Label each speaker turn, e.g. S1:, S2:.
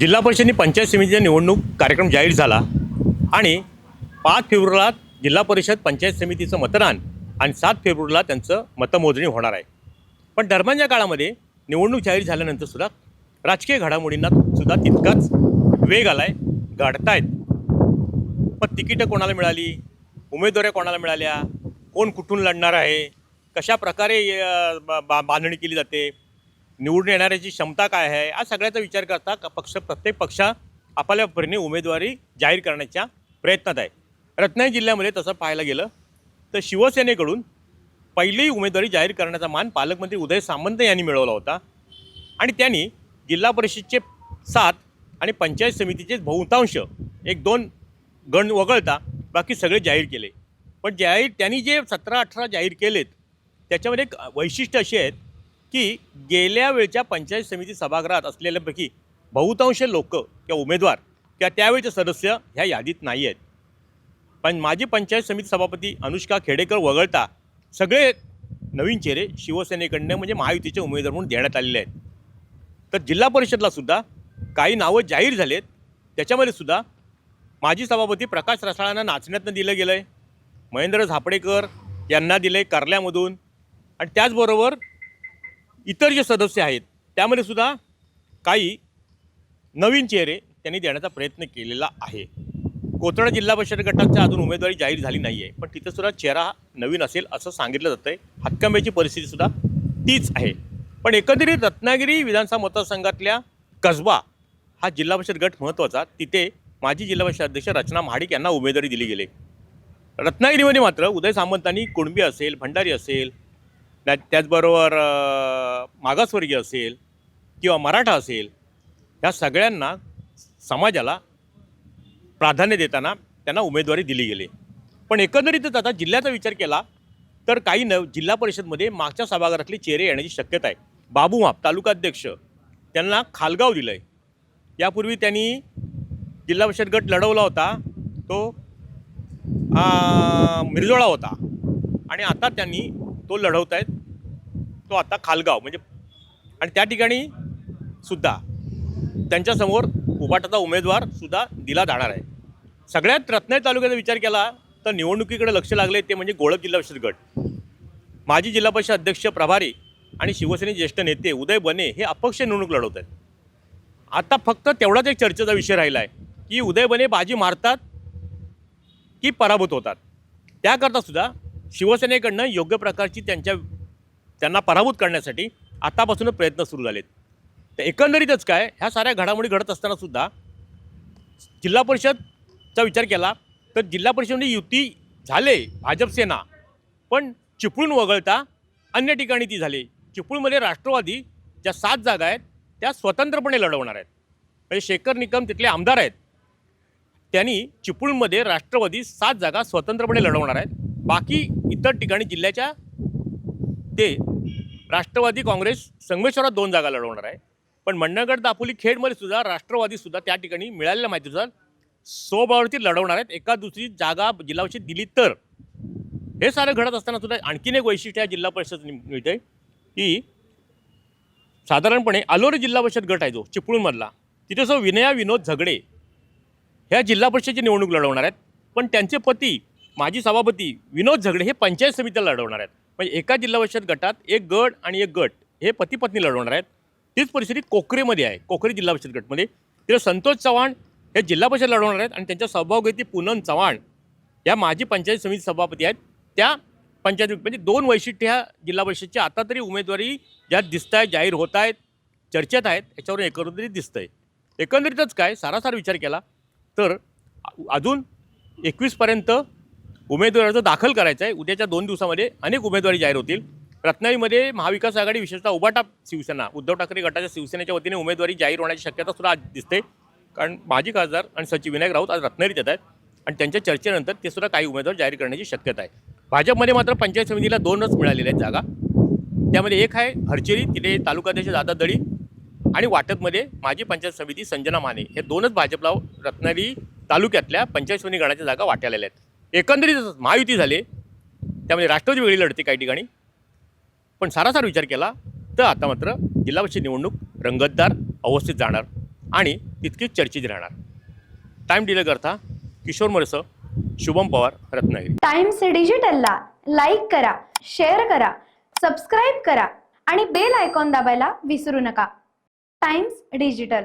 S1: जिल्हा परिषदेने पंचायत समितीचा निवडणूक कार्यक्रम जाहीर झाला आणि 5 फेब्रुवारीला जिल्हा परिषद पंचायत समितीचं मतदान आणि 7 फेब्रुवारीला त्यांचं मतमोजणी होणार आहे. पण दरम्यानच्या काळामध्ये निवडणूक जाहीर झाल्यानंतर सुद्धा राजकीय घडामोडींना सुद्धा तितकाच वेग आला आहे, घडतायत. पण तिकीटं कोणाला मिळाली, उमेदवाऱ्या कोणाला मिळाल्या, कोण कुठून लढणार आहे, कशा प्रकारे बांधणी केली जाते, निवडून येणाऱ्याची क्षमता काय आहे, हा सगळ्याचा विचार करता प्रत्येक पक्ष आपल्या परीने उमेदवारी जाहीर करण्याच्या प्रयत्नात आहे. रत्नागिरी जिल्ह्यामध्ये तसं पाहायला गेलं तर शिवसेनेकडून पहिली उमेदवारी जाहीर करण्याचा मान पालकमंत्री उदय सामंत यांनी मिळवला होता आणि त्यांनी जिल्हा परिषदचे 7 आणि पंचायत समितीचे बहुतांश 1-2 गण वगळता बाकी सगळे जाहीर केले. पण त्यांनी जे 17-18 जाहीर केलेत त्याच्यामध्ये एक वैशिष्ट्य अशी आहेत की गेल्या वेळच्या पंचायत समिती सभागृहात असलेल्यापैकी बहुतांश लोक किंवा उमेदवार किंवा त्यावेळचे सदस्य ह्या यादीत नाही आहेत. पण माजी पंचायत समिती सभापती अनुष्का खेडेकर वगळता सगळे नवीन चेहरे शिवसेनेकडनं म्हणजे महायुतीचे उमेदवार म्हणून देण्यात आलेले आहेत. तर जिल्हा परिषदलासुद्धा काही नावं जाहीर झालेत. त्याच्यामध्ये सुद्धा माजी सभापती प्रकाश रसाळांना नाचण्यातनं दिलं गेलं आहे, महेंद्र झापडेकर यांना दिलं आहे कारल्यामधून, आणि त्याचबरोबर इतर जे सदस्य आहेत त्यामध्ये सुद्धा काही नवीन चेहरे त्यांनी देण्याचा प्रयत्न केलेला आहे. कोथळा जिल्हा परिषद गटाच्या अजून उमेदवारी जाहीर झाली नाही आहे, पण तिथं सुद्धा चेहरा नवीन असेल असं सांगितलं जातं आहे. हातकंब्याची परिस्थितीसुद्धा तीच आहे. पण एकंदरीत रत्नागिरी विधानसभा मतदारसंघातल्या कसबा हा जिल्हा परिषद गट महत्त्वाचा, तिथे माजी जिल्हा परिषद अध्यक्ष रचना महाडिक यांना उमेदवारी दिली गेली. रत्नागिरीमध्ये मात्र उदय सामंतांनी कुणबी असेल, भंडारी असेल, त्याचबरोबर मागासवर्गीय असेल किंवा मराठा असेल, ह्या सगळ्यांना समाजाला प्राधान्य देताना त्यांना उमेदवारी दिली गेली. पण एकंदरीतच आता जिल्ह्याचा विचार केला तर काही जिल्हा परिषदमध्ये मागच्या सभागृहातले चेहरे येण्याची शक्यता आहे. बाबू माप तालुकाध्यक्ष त्यांना खालगाव दिलं आहे. यापूर्वी त्यांनी जिल्हा परिषद गट लढवला होता, तो मिरजोळा होता, आणि आता त्यांनी तो लढवत आहेत, तो आता खालगाव म्हणजे, आणि त्या ठिकाणी सुद्धा त्यांच्यासमोर उभाटाचा उमेदवार सुद्धा दिला जाणार आहे. सगळ्यात रत्नागिरी तालुक्याचा विचार केला तर निवडणुकीकडे लक्ष लागले ते म्हणजे गोळप जिल्हा परिषद गट. माजी जिल्हा परिषद अध्यक्ष प्रभारी आणि शिवसेनेचे ज्येष्ठ नेते उदय बने हे अपक्ष निवडणूक लढवत आहेत. आता फक्त तेवढाच एक चर्चेचा विषय राहिला आहे की उदय बने बाजी मारतात की पराभूत होतात. त्याकरता सुद्धा शिवसेनेकडनं योग्य प्रकारची त्यांना पराभूत करण्यासाठी आतापासूनच प्रयत्न सुरू झालेत. तर एकंदरीतच काय, ह्या साऱ्या घडामोडी घडत असतानासुद्धा जिल्हा परिषदचा विचार केला तर जिल्हा परिषदेमध्ये युती झाले भाजप सेना, पण चिपळूण वगळता अन्य ठिकाणी ती झाली. चिपळूणमध्ये राष्ट्रवादी ज्या 7 जागा आहेत त्या स्वतंत्रपणे लढवणार आहेत. म्हणजे शेखर निकम तिथले आमदार आहेत, त्यांनी चिपळूणमध्ये राष्ट्रवादी 7 जागा स्वतंत्रपणे लढवणार आहेत. बाकी इतर ठिकाणी जिल्ह्याच्या ते राष्ट्रवादी काँग्रेस संगमेश्वरात 2 जागा लढवणार आहे. पण मंडणगड दापोली खेडमध्ये सुद्धा राष्ट्रवादीसुद्धा त्या ठिकाणी मिळालेल्या माहितीनुसार स्वबळावरती लढवणार आहेत. एका दुसरी जागा जिल्हा परिषद दिली तर. हे सारं घडत असताना सुद्धा आणखीन एक वैशिष्ट्य या जिल्हा परिषद मिळते की साधारणपणे अलोरी जिल्हा परिषद गट आहे जो चिपळूणमधला, तिथे जो विनया विनोद झगडे ह्या जिल्हा परिषदेची निवडणूक लढवणार आहेत. पण त्यांचे पती माजी सभापती विनोद झगडे हे पंचायत समितीला लढवणार आहेत. म्हणजे एका जिल्हा परिषद गटात एक गट आणि एक गट हे पती पत्नी लढवणार आहेत. तीच परिस्थिती कोकरेमध्ये आहे. कोकरे जिल्हा परिषद गटमध्ये तिथे संतोष चव्हाण हे जिल्हा परिषद लढवणार आहेत आणि त्यांच्या सौभाग्यवती पूनम चव्हाण या माजी पंचायत समिती सभापती आहेत. त्या पंचायत म्हणजे 2 वैशिष्ट्य ह्या जिल्हा परिषदच्या आता तरी उमेदवारी ज्यात दिसत आहेत, जाहीर होत आहेत, चर्चेत आहेत, याच्यावरून एकंदरीत दिसतं आहे. एकंदरीतच काय सारासार विचार केला तर अजून 21पर्यंत उमेदवारी अर्ज दाखल करायचा आहे. उद्याच्या 2 दिवसामध्ये अनेक उमेदवारी जाहीर होतील. रत्नागिरीमध्ये महाविकास आघाडी विशेषतः उभाटा शिवसेना उद्धव ठाकरे गटाच्या शिवसेनेच्या वतीने उमेदवारी जाहीर होण्याची शक्यता सुद्धा आज दिसते. कारण माजी खासदार आणि सचिव विनायक राऊत आज रत्नागिरीत येत आहेत आणि त्यांच्या चर्चेनंतर ते सुद्धा काही उमेदवार जाहीर करण्याची शक्यता आहे. भाजपमध्ये मात्र पंचायत समितीला 2च मिळालेल्या आहेत जागा. त्यामध्ये एक आहे हरचेरी, तिथे तालुकाध्यक्ष दादा दळी, आणि वाटतमध्ये माजी पंचायत समिती संजना माने, हे 2च भाजपला रत्नागिरी तालुक्यातल्या पंचायत समिती गणाच्या जागा वाट्याला आहेत. एकंदरीतच महायुती झाले, त्यामध्ये राष्ट्रवादी वेगळी लढते काही ठिकाणी. पण सारासार विचार केला तर आता मात्र जिल्हा परिषद निवडणूक रंगतदार अवस्थेत जाणार आणि तितकीच चर्चेत राहणार. टाइम डिले करता किशोर मोरेसह शुभम पवार, रत्नागिरी.
S2: टाइम्स डिजिटलला लाईक करा, शेअर करा, सबस्क्राईब करा आणि बेल आयकॉन दाबायला विसरू नका. Times digital.